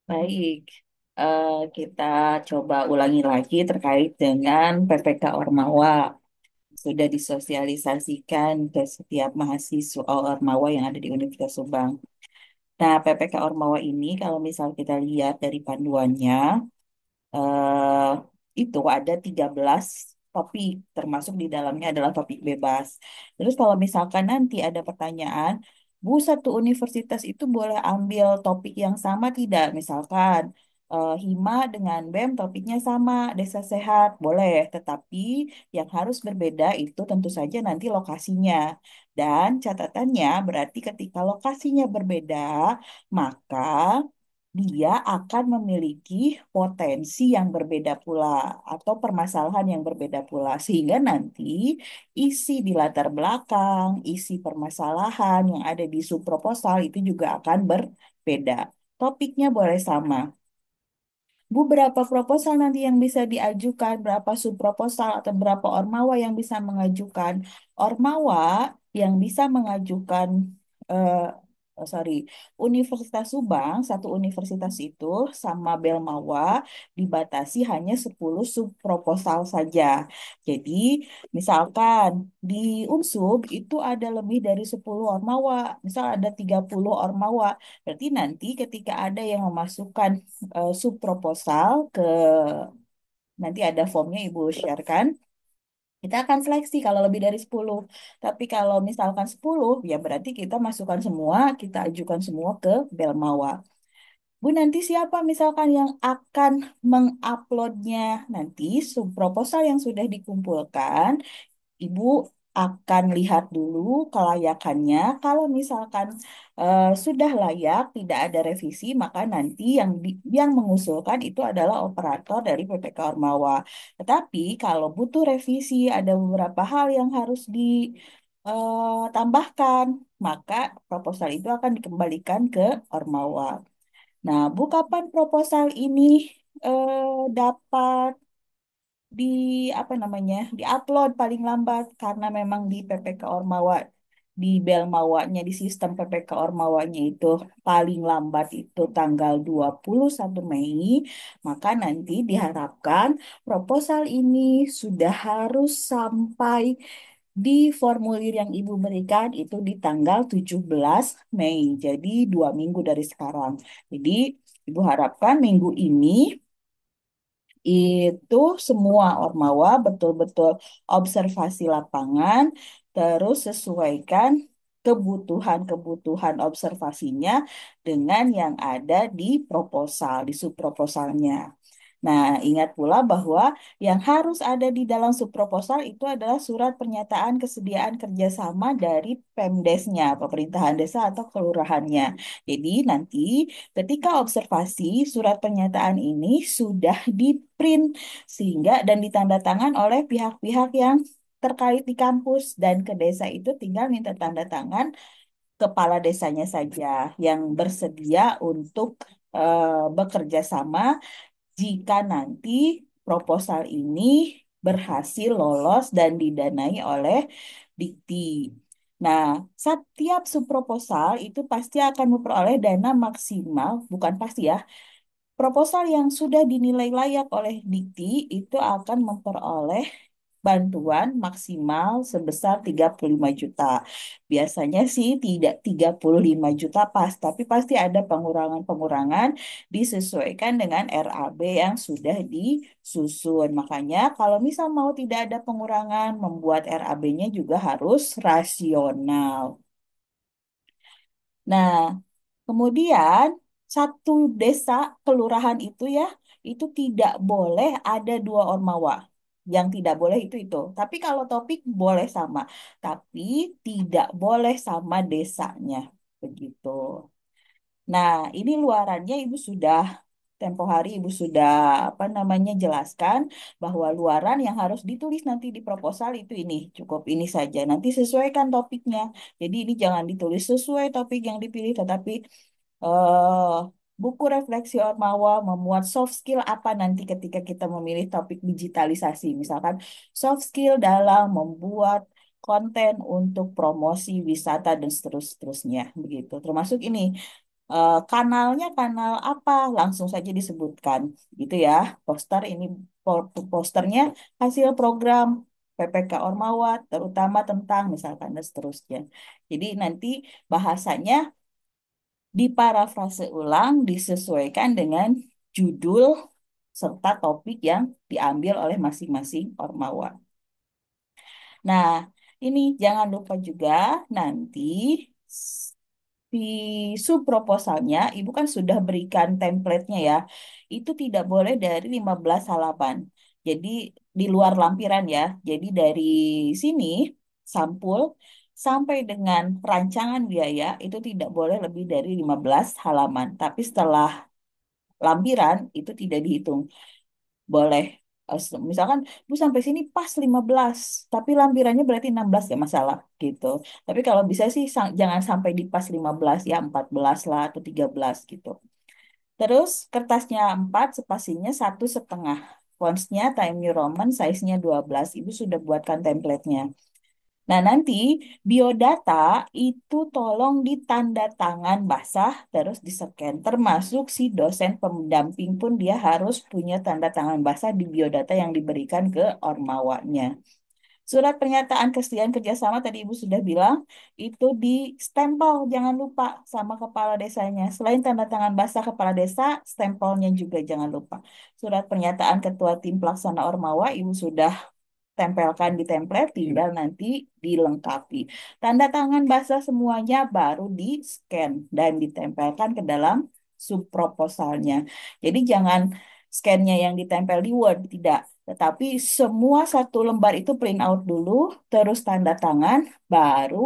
Baik, kita coba ulangi lagi terkait dengan PPK Ormawa. Sudah disosialisasikan ke setiap mahasiswa Ormawa yang ada di Universitas Subang. Nah, PPK Ormawa ini kalau misal kita lihat dari panduannya, eh, itu ada 13 topik, termasuk di dalamnya adalah topik bebas. Terus kalau misalkan nanti ada pertanyaan, Bu, satu universitas itu boleh ambil topik yang sama tidak? Misalkan Hima dengan BEM topiknya sama, desa sehat, boleh. Tetapi yang harus berbeda itu tentu saja nanti lokasinya. Dan catatannya berarti ketika lokasinya berbeda, maka dia akan memiliki potensi yang berbeda pula atau permasalahan yang berbeda pula sehingga nanti isi di latar belakang, isi permasalahan yang ada di subproposal itu juga akan berbeda. Topiknya boleh sama. Bu, berapa proposal nanti yang bisa diajukan, berapa subproposal atau berapa ormawa yang bisa mengajukan? Ormawa yang bisa mengajukan, eh, sorry, Universitas Subang, satu universitas itu sama Belmawa dibatasi hanya 10 subproposal saja. Jadi, misalkan di Unsub itu ada lebih dari 10 ormawa, misal ada 30 ormawa. Berarti nanti ketika ada yang memasukkan subproposal ke nanti ada formnya Ibu sharekan. Kita akan seleksi kalau lebih dari 10. Tapi kalau misalkan 10, ya berarti kita masukkan semua, kita ajukan semua ke Belmawa. Bu, nanti siapa misalkan yang akan menguploadnya? Nanti subproposal yang sudah dikumpulkan Ibu akan lihat dulu kelayakannya. Kalau misalkan sudah layak, tidak ada revisi, maka nanti yang mengusulkan itu adalah operator dari PPK Ormawa. Tetapi kalau butuh revisi, ada beberapa hal yang harus ditambahkan, maka proposal itu akan dikembalikan ke Ormawa. Nah, Bu, kapan proposal ini dapat di apa namanya diupload paling lambat karena memang di PPK Ormawa di Belmawanya di sistem PPK Ormawanya itu paling lambat itu tanggal 21 Mei, maka nanti diharapkan proposal ini sudah harus sampai di formulir yang Ibu berikan itu di tanggal 17 Mei, jadi 2 minggu dari sekarang. Jadi Ibu harapkan minggu ini itu semua Ormawa betul-betul observasi lapangan, terus sesuaikan kebutuhan-kebutuhan observasinya dengan yang ada di proposal, di subproposalnya. Nah, ingat pula bahwa yang harus ada di dalam subproposal itu adalah surat pernyataan kesediaan kerjasama dari Pemdesnya, pemerintahan desa atau kelurahannya. Jadi nanti ketika observasi, surat pernyataan ini sudah di-print sehingga dan ditanda tangan oleh pihak-pihak yang terkait di kampus dan ke desa itu tinggal minta tanda tangan kepala desanya saja yang bersedia untuk bekerja sama jika nanti proposal ini berhasil lolos dan didanai oleh Dikti. Nah, setiap subproposal itu pasti akan memperoleh dana maksimal, bukan pasti ya, proposal yang sudah dinilai layak oleh Dikti itu akan memperoleh bantuan maksimal sebesar 35 juta. Biasanya sih tidak 35 juta pas, tapi pasti ada pengurangan-pengurangan disesuaikan dengan RAB yang sudah disusun. Makanya kalau misal mau tidak ada pengurangan, membuat RAB-nya juga harus rasional. Nah, kemudian satu desa kelurahan itu ya, itu tidak boleh ada dua ormawa. Yang tidak boleh itu. Tapi kalau topik boleh sama, tapi tidak boleh sama desanya. Begitu. Nah, ini luarannya Ibu sudah tempo hari Ibu sudah apa namanya jelaskan bahwa luaran yang harus ditulis nanti di proposal itu ini cukup ini saja. Nanti sesuaikan topiknya. Jadi ini jangan ditulis sesuai topik yang dipilih, tetapi eh buku refleksi Ormawa memuat soft skill apa nanti ketika kita memilih topik digitalisasi. Misalkan soft skill dalam membuat konten untuk promosi wisata dan seterusnya begitu. Termasuk ini. Kanalnya kanal apa, langsung saja disebutkan, gitu ya. Poster ini posternya hasil program PPK Ormawa, terutama tentang misalkan dan seterusnya. Jadi nanti bahasanya diparafrase ulang, disesuaikan dengan judul serta topik yang diambil oleh masing-masing Ormawa. Nah, ini jangan lupa juga nanti di subproposalnya, Ibu kan sudah berikan template-nya ya. Itu tidak boleh dari 15 halaman. Jadi di luar lampiran ya. Jadi dari sini sampul sampai dengan rancangan biaya itu tidak boleh lebih dari 15 halaman. Tapi setelah lampiran itu tidak dihitung. Boleh misalkan Bu sampai sini pas 15 tapi lampirannya berarti 16 ya masalah gitu. Tapi kalau bisa sih jangan sampai di pas 15 ya 14 lah atau 13 gitu. Terus kertasnya 4 spasinya 1,5. Fontsnya Times New Roman, size-nya 12. Ibu sudah buatkan template-nya. Nah, nanti biodata itu tolong ditanda tangan basah terus di-scan. Termasuk si dosen pendamping pun dia harus punya tanda tangan basah di biodata yang diberikan ke ormawanya. Surat pernyataan kesediaan kerjasama tadi Ibu sudah bilang itu di stempel, jangan lupa sama kepala desanya. Selain tanda tangan basah kepala desa, stempelnya juga jangan lupa. Surat pernyataan ketua tim pelaksana Ormawa Ibu sudah tempelkan di template, tinggal nanti dilengkapi. Tanda tangan basah semuanya baru di-scan dan ditempelkan ke dalam subproposalnya. Jadi jangan scan-nya yang ditempel di Word, tidak. Tetapi semua satu lembar itu print out dulu, terus tanda tangan, baru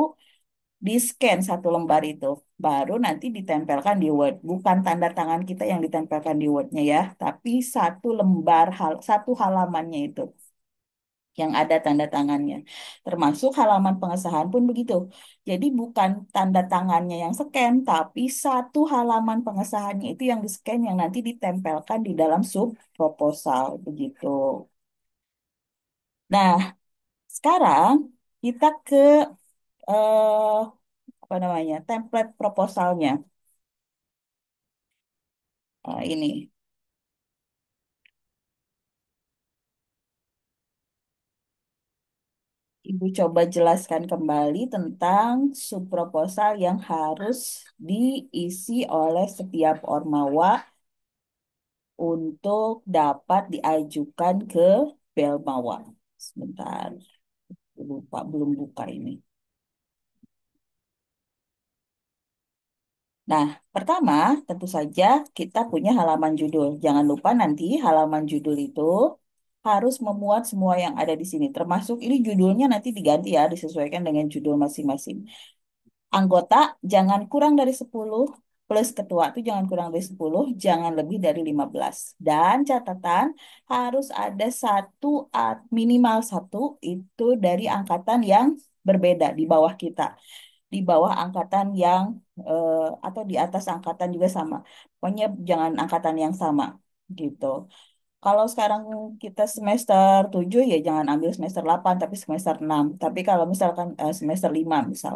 di-scan satu lembar itu. Baru nanti ditempelkan di Word. Bukan tanda tangan kita yang ditempelkan di Word-nya ya, tapi satu lembar, satu halamannya itu yang ada tanda tangannya. Termasuk halaman pengesahan pun begitu. Jadi bukan tanda tangannya yang scan, tapi satu halaman pengesahannya itu yang di-scan yang nanti ditempelkan di dalam sub proposal begitu. Nah, sekarang kita ke eh, apa namanya? Template proposalnya. Ini Ibu coba jelaskan kembali tentang subproposal yang harus diisi oleh setiap ormawa untuk dapat diajukan ke Belmawa. Sebentar, lupa belum buka ini. Nah, pertama tentu saja kita punya halaman judul. Jangan lupa nanti halaman judul itu harus memuat semua yang ada di sini. Termasuk ini judulnya nanti diganti ya, disesuaikan dengan judul masing-masing. Anggota jangan kurang dari 10 plus ketua itu jangan kurang dari 10, jangan lebih dari 15. Dan catatan harus ada satu minimal satu itu dari angkatan yang berbeda di bawah kita. Di bawah angkatan yang atau di atas angkatan juga sama. Pokoknya jangan angkatan yang sama gitu. Kalau sekarang kita semester 7 ya jangan ambil semester 8 tapi semester 6. Tapi kalau misalkan semester 5 misal,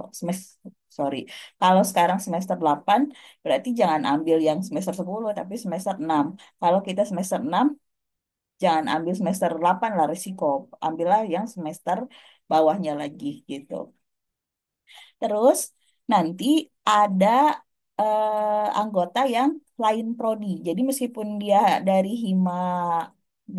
sorry. Kalau sekarang semester 8 berarti jangan ambil yang semester 10 tapi semester 6. Kalau kita semester 6 jangan ambil semester 8 lah risiko. Ambillah yang semester bawahnya lagi gitu. Terus nanti ada anggota yang lain prodi. Jadi meskipun dia dari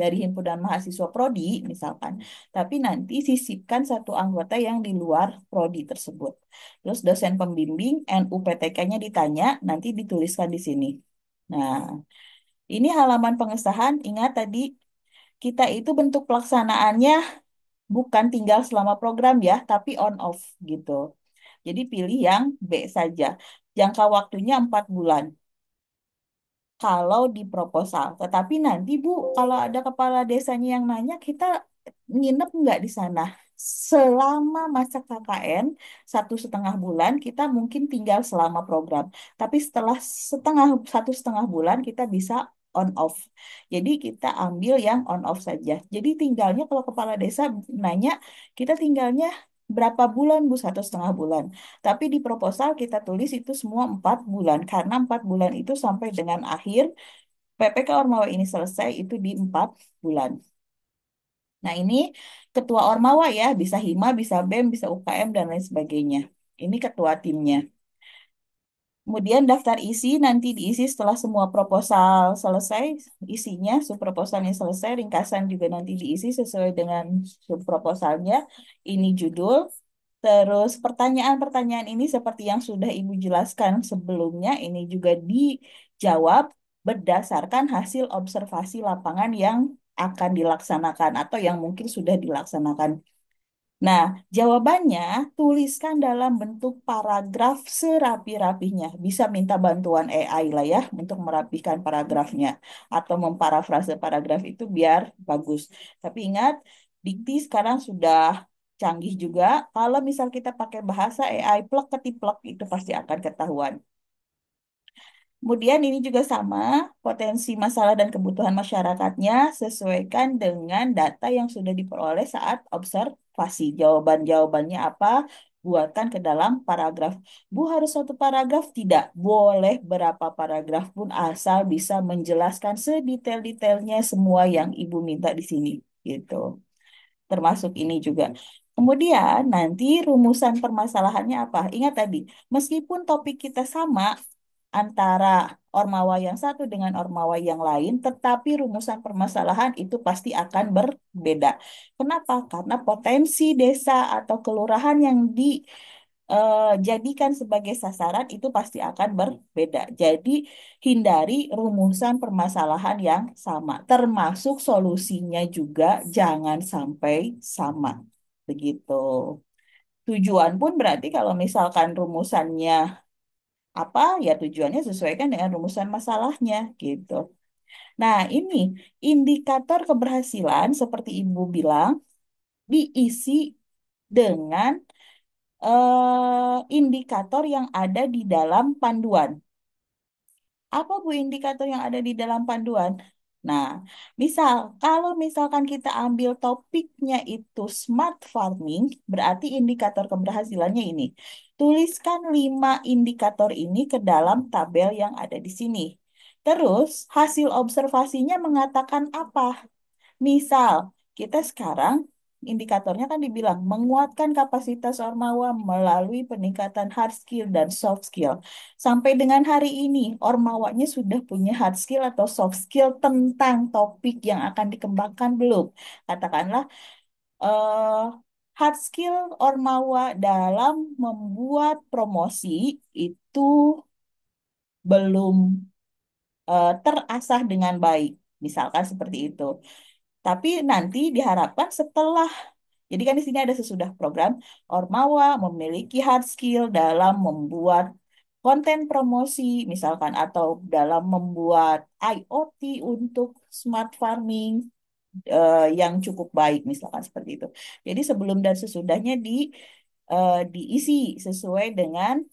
dari himpunan mahasiswa prodi misalkan, tapi nanti sisipkan satu anggota yang di luar prodi tersebut. Terus dosen pembimbing NUPTK-nya ditanya, nanti dituliskan di sini. Nah, ini halaman pengesahan. Ingat tadi kita itu bentuk pelaksanaannya bukan tinggal selama program ya, tapi on off gitu. Jadi pilih yang B saja. Jangka waktunya 4 bulan kalau di proposal. Tetapi nanti Bu, kalau ada kepala desanya yang nanya, kita nginep nggak di sana? Selama masa KKN 1,5 bulan, kita mungkin tinggal selama program. Tapi setelah 1,5 bulan kita bisa on off. Jadi kita ambil yang on off saja. Jadi tinggalnya kalau kepala desa nanya, kita tinggalnya berapa bulan Bu? 1,5 bulan. Tapi di proposal kita tulis itu semua 4 bulan. Karena 4 bulan itu sampai dengan akhir PPK Ormawa ini selesai itu di 4 bulan. Nah ini ketua Ormawa ya, bisa Hima, bisa BEM, bisa UKM, dan lain sebagainya. Ini ketua timnya. Kemudian daftar isi nanti diisi setelah semua proposal selesai, isinya, subproposalnya selesai, ringkasan juga nanti diisi sesuai dengan subproposalnya. Ini judul, terus pertanyaan-pertanyaan ini seperti yang sudah Ibu jelaskan sebelumnya, ini juga dijawab berdasarkan hasil observasi lapangan yang akan dilaksanakan atau yang mungkin sudah dilaksanakan. Nah, jawabannya tuliskan dalam bentuk paragraf serapi-rapinya. Bisa minta bantuan AI lah ya untuk merapikan paragrafnya atau memparafrase paragraf itu biar bagus. Tapi ingat, dikti sekarang sudah canggih juga. Kalau misal kita pakai bahasa AI plek ketiplek itu pasti akan ketahuan. Kemudian ini juga sama, potensi masalah dan kebutuhan masyarakatnya sesuaikan dengan data yang sudah diperoleh saat observasi. Jawaban-jawabannya apa? Buatkan ke dalam paragraf. Bu harus satu paragraf? Tidak. Boleh berapa paragraf pun asal bisa menjelaskan sedetail-detailnya semua yang Ibu minta di sini. Gitu. Termasuk ini juga. Kemudian nanti rumusan permasalahannya apa? Ingat tadi, meskipun topik kita sama, antara ormawa yang satu dengan ormawa yang lain, tetapi rumusan permasalahan itu pasti akan berbeda. Kenapa? Karena potensi desa atau kelurahan yang dijadikan sebagai sasaran itu pasti akan berbeda. Jadi hindari rumusan permasalahan yang sama, termasuk solusinya juga jangan sampai sama. Begitu. Tujuan pun berarti kalau misalkan rumusannya apa ya tujuannya sesuaikan dengan rumusan masalahnya gitu. Nah, ini indikator keberhasilan seperti Ibu bilang diisi dengan indikator yang ada di dalam panduan. Apa Bu indikator yang ada di dalam panduan? Nah, misal kalau misalkan kita ambil topiknya itu smart farming, berarti indikator keberhasilannya ini. Tuliskan 5 indikator ini ke dalam tabel yang ada di sini. Terus, hasil observasinya mengatakan apa? Misal, kita sekarang indikatornya kan dibilang menguatkan kapasitas Ormawa melalui peningkatan hard skill dan soft skill. Sampai dengan hari ini, Ormawanya sudah punya hard skill atau soft skill tentang topik yang akan dikembangkan belum? Katakanlah, eh, hard skill Ormawa dalam membuat promosi itu belum terasah dengan baik. Misalkan seperti itu. Tapi nanti diharapkan setelah, jadi kan di sini ada sesudah program, Ormawa memiliki hard skill dalam membuat konten promosi, misalkan, atau dalam membuat IoT untuk smart farming yang cukup baik, misalkan seperti itu. Jadi sebelum dan sesudahnya diisi sesuai dengan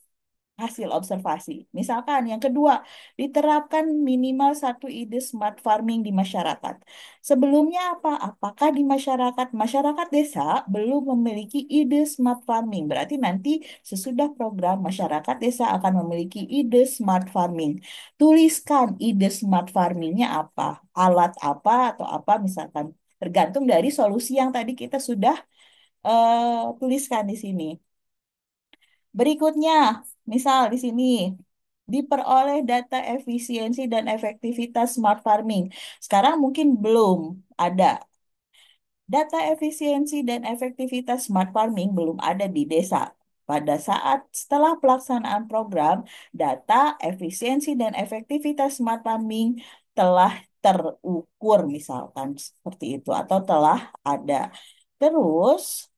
hasil observasi. Misalkan yang kedua, diterapkan minimal satu ide smart farming di masyarakat. Sebelumnya apa? Apakah di masyarakat desa belum memiliki ide smart farming? Berarti nanti sesudah program masyarakat desa akan memiliki ide smart farming. Tuliskan ide smart farmingnya apa? Alat apa atau apa misalkan. Tergantung dari solusi yang tadi kita sudah tuliskan di sini. Berikutnya, misal di sini diperoleh data efisiensi dan efektivitas smart farming. Sekarang mungkin belum ada. Data efisiensi dan efektivitas smart farming belum ada di desa. Pada saat setelah pelaksanaan program, data efisiensi dan efektivitas smart farming telah terukur misalkan seperti itu atau telah ada. Terus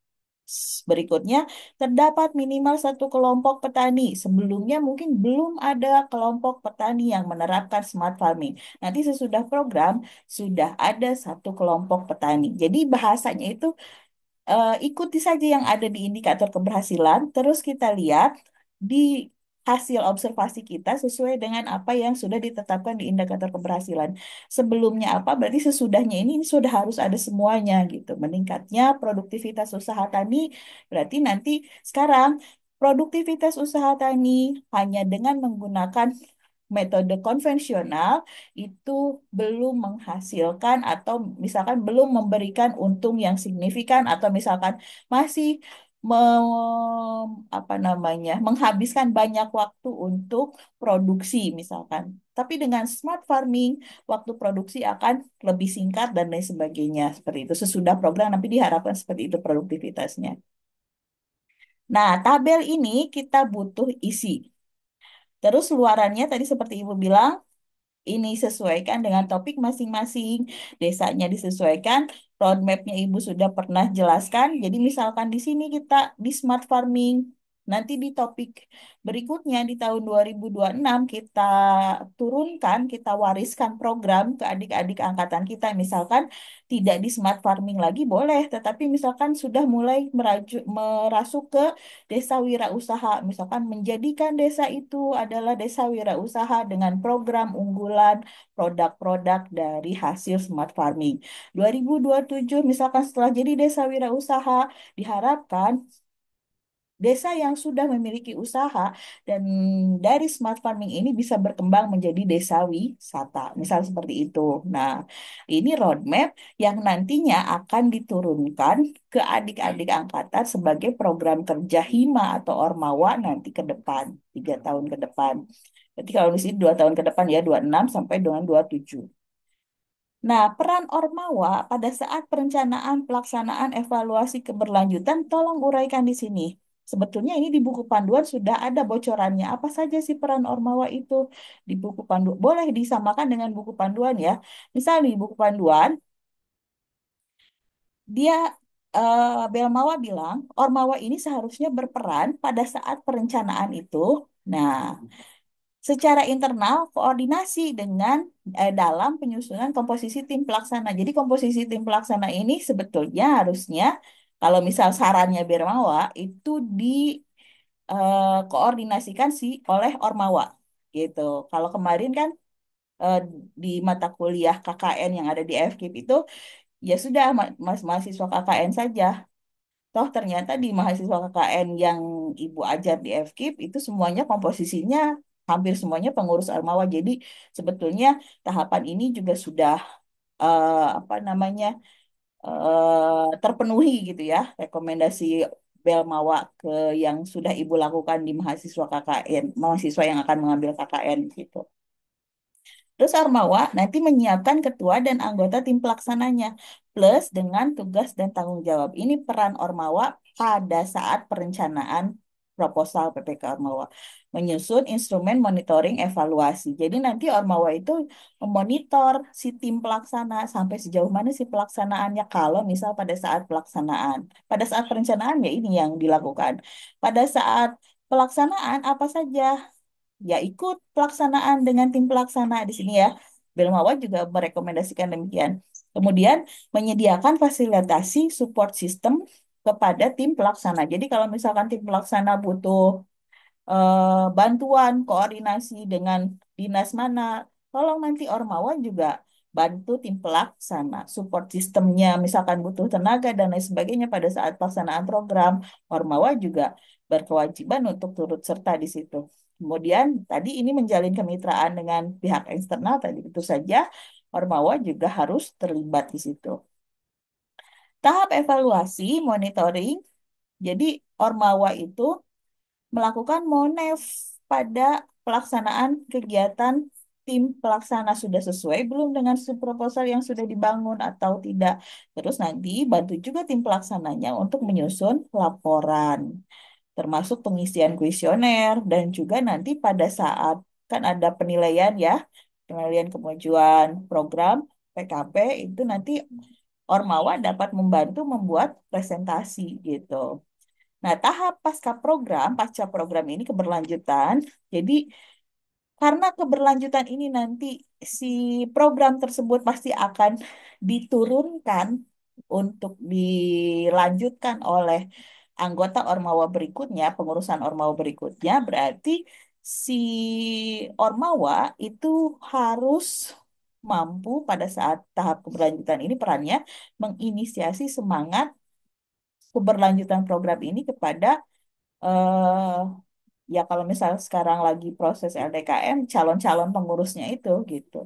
berikutnya, terdapat minimal satu kelompok petani. Sebelumnya mungkin belum ada kelompok petani yang menerapkan smart farming. Nanti sesudah program, sudah ada satu kelompok petani. Jadi bahasanya itu ikuti saja yang ada di indikator keberhasilan. Terus kita lihat di hasil observasi kita sesuai dengan apa yang sudah ditetapkan di indikator keberhasilan. Sebelumnya apa, berarti sesudahnya ini sudah harus ada semuanya gitu. Meningkatnya produktivitas usaha tani, berarti nanti sekarang produktivitas usaha tani hanya dengan menggunakan metode konvensional itu belum menghasilkan atau misalkan belum memberikan untung yang signifikan atau misalkan masih apa namanya menghabiskan banyak waktu untuk produksi misalkan. Tapi dengan smart farming waktu produksi akan lebih singkat dan lain sebagainya seperti itu. Sesudah program nanti diharapkan seperti itu produktivitasnya. Nah, tabel ini kita butuh isi. Terus luarannya tadi seperti Ibu bilang, ini sesuaikan dengan topik masing-masing, desanya disesuaikan, roadmapnya Ibu sudah pernah jelaskan. Jadi misalkan di sini kita di smart farming, nanti di topik berikutnya di tahun 2026 kita turunkan, kita wariskan program ke adik-adik angkatan kita. Misalkan tidak di smart farming lagi boleh, tetapi misalkan sudah mulai merasuk ke desa wirausaha, misalkan menjadikan desa itu adalah desa wirausaha dengan program unggulan produk-produk dari hasil smart farming. 2027 misalkan setelah jadi desa wirausaha, diharapkan desa yang sudah memiliki usaha dan dari smart farming ini bisa berkembang menjadi desa wisata, misal seperti itu. Nah, ini roadmap yang nantinya akan diturunkan ke adik-adik angkatan sebagai program kerja Hima atau Ormawa nanti ke depan, 3 tahun ke depan. Jadi kalau di sini 2 tahun ke depan ya, 26 sampai dengan 27. Nah, peran Ormawa pada saat perencanaan, pelaksanaan, evaluasi keberlanjutan, tolong uraikan di sini. Sebetulnya ini di buku panduan sudah ada bocorannya. Apa saja sih peran Ormawa itu di buku panduan? Boleh disamakan dengan buku panduan ya. Misal di buku panduan, dia Belmawa bilang Ormawa ini seharusnya berperan pada saat perencanaan itu. Nah, secara internal koordinasi dengan dalam penyusunan komposisi tim pelaksana. Jadi komposisi tim pelaksana ini sebetulnya harusnya kalau misal sarannya Bermawa itu koordinasikan oleh Ormawa gitu. Kalau kemarin kan eh, di mata kuliah KKN yang ada di FKIP itu ya sudah mahasiswa KKN saja. Toh ternyata di mahasiswa KKN yang Ibu ajar di FKIP itu semuanya komposisinya hampir semuanya pengurus Ormawa. Jadi sebetulnya tahapan ini juga sudah apa namanya terpenuhi gitu ya rekomendasi Belmawa ke yang sudah Ibu lakukan di mahasiswa KKN, mahasiswa yang akan mengambil KKN gitu. Terus Ormawa nanti menyiapkan ketua dan anggota tim pelaksananya, plus dengan tugas dan tanggung jawab. Ini peran Ormawa pada saat perencanaan proposal PPK Ormawa. Menyusun instrumen monitoring evaluasi. Jadi nanti Ormawa itu memonitor si tim pelaksana sampai sejauh mana si pelaksanaannya kalau misal pada saat pelaksanaan. Pada saat perencanaan ya ini yang dilakukan. Pada saat pelaksanaan apa saja ya ikut pelaksanaan dengan tim pelaksana di sini ya. Belmawa juga merekomendasikan demikian. Kemudian menyediakan fasilitasi support system kepada tim pelaksana. Jadi kalau misalkan tim pelaksana butuh bantuan koordinasi dengan dinas mana, tolong nanti Ormawa juga bantu tim pelaksana, support sistemnya, misalkan butuh tenaga dan lain sebagainya pada saat pelaksanaan program, Ormawa juga berkewajiban untuk turut serta di situ. Kemudian tadi ini menjalin kemitraan dengan pihak eksternal tadi itu saja, Ormawa juga harus terlibat di situ. Tahap evaluasi, monitoring, jadi Ormawa itu melakukan MONEF pada pelaksanaan kegiatan tim pelaksana sudah sesuai belum dengan proposal yang sudah dibangun atau tidak. Terus nanti bantu juga tim pelaksananya untuk menyusun laporan, termasuk pengisian kuesioner dan juga nanti pada saat kan ada penilaian ya, penilaian kemajuan program PKP itu nanti Ormawa dapat membantu membuat presentasi gitu. Nah, tahap pasca program ini keberlanjutan. Jadi, karena keberlanjutan ini nanti si program tersebut pasti akan diturunkan untuk dilanjutkan oleh anggota Ormawa berikutnya, pengurusan Ormawa berikutnya, berarti si Ormawa itu harus mampu pada saat tahap keberlanjutan ini perannya menginisiasi semangat keberlanjutan program ini kepada eh, ya kalau misal sekarang lagi proses LDKM, calon-calon pengurusnya itu gitu.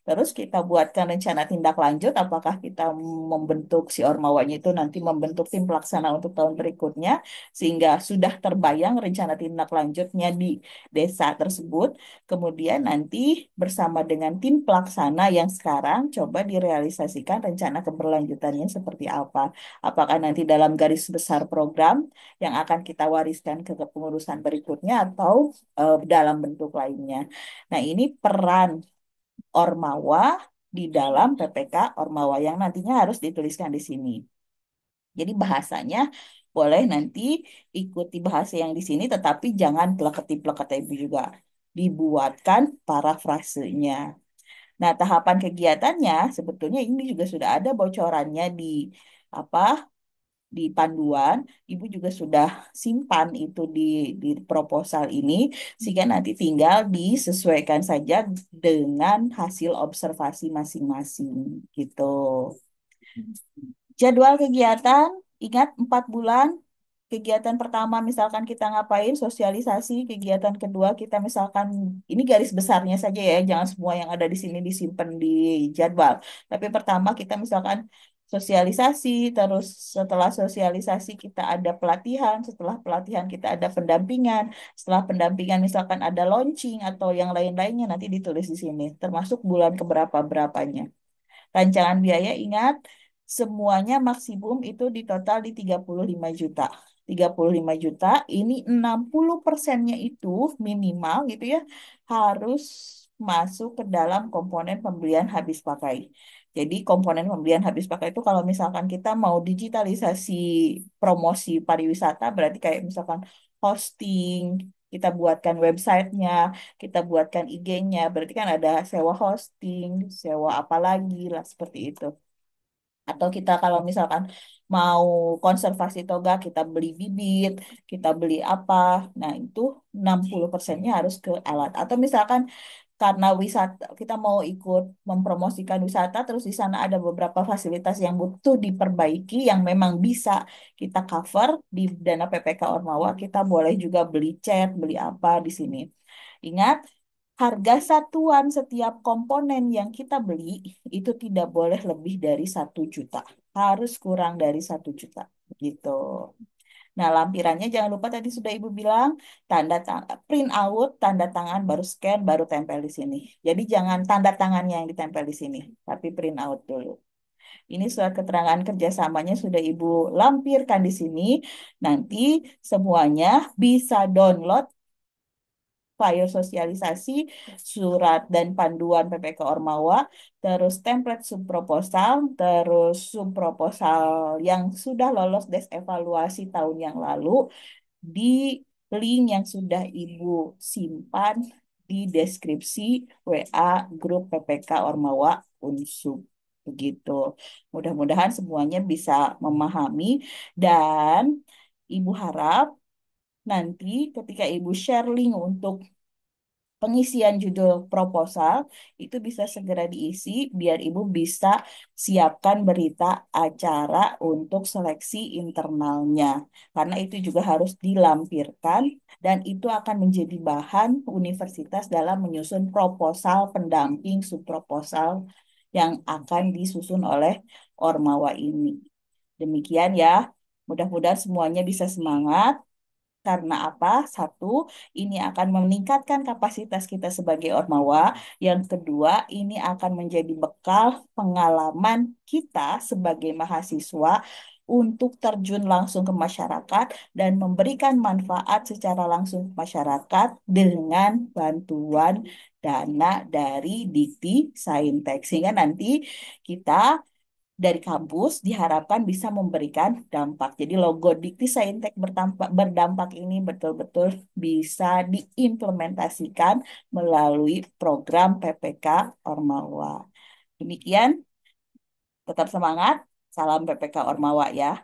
Terus kita buatkan rencana tindak lanjut, apakah kita membentuk si Ormawanya itu nanti membentuk tim pelaksana untuk tahun berikutnya, sehingga sudah terbayang rencana tindak lanjutnya di desa tersebut. Kemudian nanti bersama dengan tim pelaksana yang sekarang coba direalisasikan rencana keberlanjutannya seperti apa. Apakah nanti dalam garis besar program yang akan kita wariskan ke kepengurusan berikutnya atau dalam bentuk lainnya. Nah, ini peran Ormawa di dalam PPK Ormawa yang nantinya harus dituliskan di sini. Jadi bahasanya boleh nanti ikuti bahasa yang di sini, tetapi jangan pleketi-pleketi juga. Dibuatkan parafrasenya. Nah, tahapan kegiatannya sebetulnya ini juga sudah ada bocorannya di apa di panduan, Ibu juga sudah simpan itu di proposal ini, sehingga nanti tinggal disesuaikan saja dengan hasil observasi masing-masing gitu. Jadwal kegiatan, ingat 4 bulan. Kegiatan pertama misalkan kita ngapain, sosialisasi. Kegiatan kedua kita misalkan, ini garis besarnya saja ya, jangan semua yang ada di sini disimpan di jadwal. Tapi pertama kita misalkan sosialisasi, terus setelah sosialisasi kita ada pelatihan, setelah pelatihan kita ada pendampingan, setelah pendampingan misalkan ada launching atau yang lain-lainnya nanti ditulis di sini, termasuk bulan keberapa-berapanya. Rancangan biaya ingat semuanya maksimum itu di total di 35 juta. 35 juta ini 60%-nya itu minimal gitu ya harus masuk ke dalam komponen pembelian habis pakai. Jadi komponen pembelian habis pakai itu kalau misalkan kita mau digitalisasi promosi pariwisata berarti kayak misalkan hosting, kita buatkan websitenya, kita buatkan IG-nya, berarti kan ada sewa hosting, sewa apa lagi lah seperti itu. Atau kita kalau misalkan mau konservasi toga, kita beli bibit, kita beli apa, nah itu 60%-nya harus ke alat. Atau misalkan karena wisata, kita mau ikut mempromosikan wisata, terus di sana ada beberapa fasilitas yang butuh diperbaiki, yang memang bisa kita cover di dana PPK Ormawa, kita boleh juga beli cat, beli apa di sini. Ingat, harga satuan setiap komponen yang kita beli itu tidak boleh lebih dari 1 juta. Harus kurang dari 1 juta. Gitu. Nah, lampirannya jangan lupa tadi sudah Ibu bilang, print out, tanda tangan, baru scan, baru tempel di sini. Jadi jangan tanda tangannya yang ditempel di sini, tapi print out dulu. Ini surat keterangan kerjasamanya sudah Ibu lampirkan di sini. Nanti semuanya bisa download flyer sosialisasi, surat dan panduan PPK Ormawa, terus template subproposal, terus subproposal yang sudah lolos tes evaluasi tahun yang lalu di link yang sudah Ibu simpan di deskripsi WA grup PPK Ormawa Unsub. Begitu. Mudah-mudahan semuanya bisa memahami dan Ibu harap nanti ketika Ibu share link untuk pengisian judul proposal itu bisa segera diisi biar Ibu bisa siapkan berita acara untuk seleksi internalnya. Karena itu juga harus dilampirkan dan itu akan menjadi bahan universitas dalam menyusun proposal pendamping subproposal yang akan disusun oleh Ormawa ini. Demikian ya. Mudah-mudahan semuanya bisa semangat. Karena apa? Satu, ini akan meningkatkan kapasitas kita sebagai Ormawa. Yang kedua, ini akan menjadi bekal pengalaman kita sebagai mahasiswa untuk terjun langsung ke masyarakat dan memberikan manfaat secara langsung ke masyarakat dengan bantuan dana dari Dikti Saintek. Sehingga nanti kita dari kampus diharapkan bisa memberikan dampak. Jadi logo Dikti Saintek berdampak ini betul-betul bisa diimplementasikan melalui program PPK Ormawa. Demikian, tetap semangat. Salam PPK Ormawa ya.